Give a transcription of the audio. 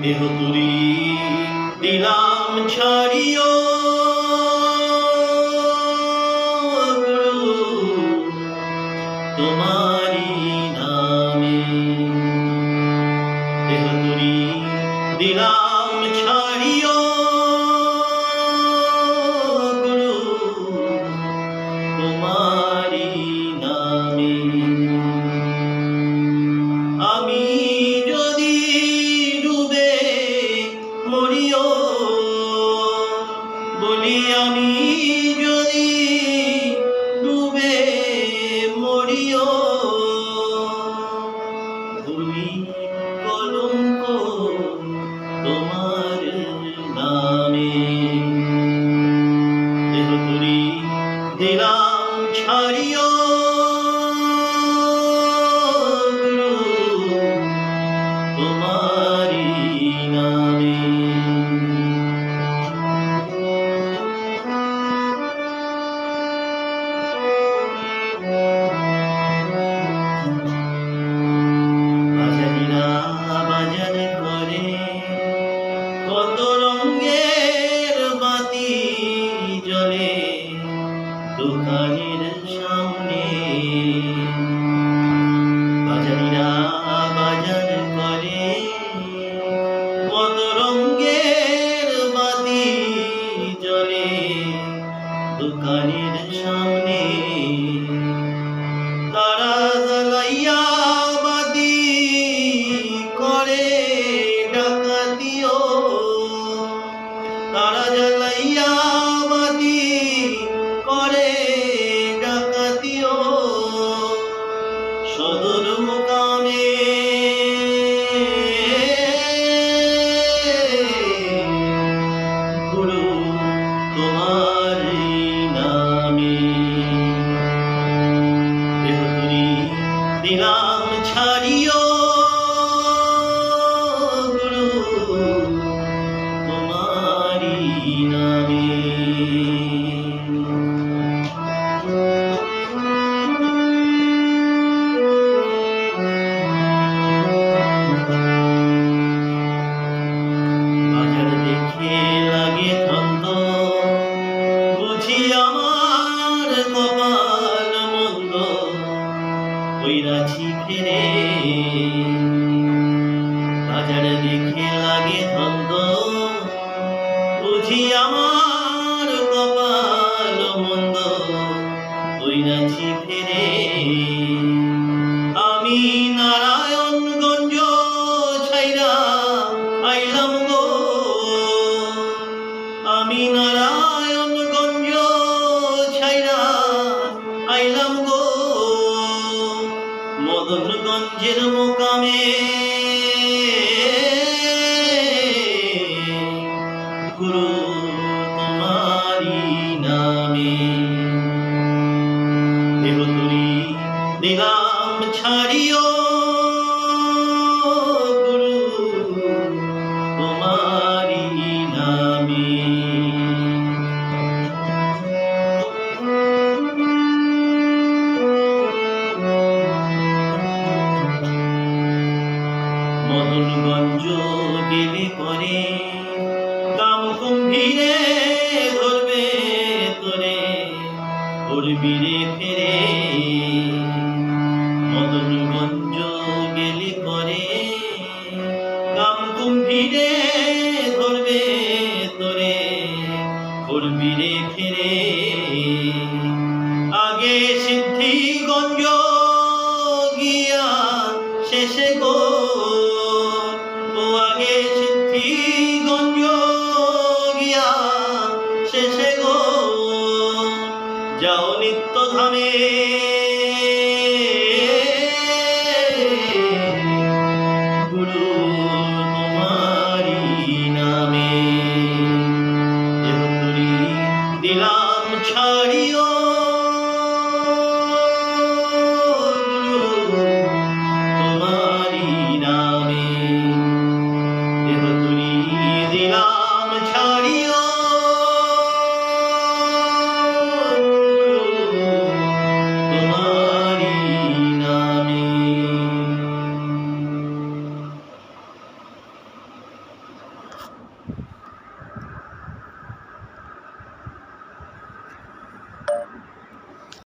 দেহতুরি দিলাম ছাড়িও গুরু তোমারি নামে। দেহতুরি দিলাম ছাড়িও গুরু তোমারি নামে। আমি যদি ডুবে মরিও বলি, আমি যদি ডুবে মরিও ভুলি কলঙ্ক তোমার নামে। দেহতুরি দিলাম ছাড়িও তোমারি নামে। বাজারিরা বাজার করে কত রঙের বাতি জ্বলে দোকানের সামনে। বাজারিরা বাজার করে কত রঙের বাতি জ্বলে দোকানের সামনে। তারা জ্বালাইয়া বাতি করে ডাকাতিও, তারা জ্বালাইয়া বাতি করে ডাকাতিও সদর মোকামে। গুরু তোমার নামে। দেহতুরি দিলাম ছাড়িও গুরু তোমারি নামে। বাজার দেখে লাগে ধন্য, বুঝি আমার কপাল মন্দ কইরাছি ফেরে। বাজার দেখে লাগে ধন্য, বুঝি আমার কপাল মন্দ কইরাছি ফেরে। আমি নারায়ণগঞ্জ ছাইরা আইলাম গো, আমি নারায়ণগঞ্জ ছাইরা আইলাম গো মদনগঞ্জের মোকামে। গুরু তোমারি নামে। দেহতুরি দিলাম ছাড়িও গুরু তোমারি নামে। মদনগঞ্জ গেলে পরে কাম কুম্ভীরে ধরবে তোরে করবি রে ফেরে। মদনগঞ্জ গেলে পরে কাম কুম্ভীরে ধরবে তোরে করবি রে ফেরে। আগে সিদ্ধিগঞ্জ গিয়া শেষে গো, ও আগে সিদ্ধিগঞ্জ গিয়া শেষে গো যাও নিত্য ধামে। গুরু তোমারি নামে। দেহতুরি দিলাম ছাড়িও।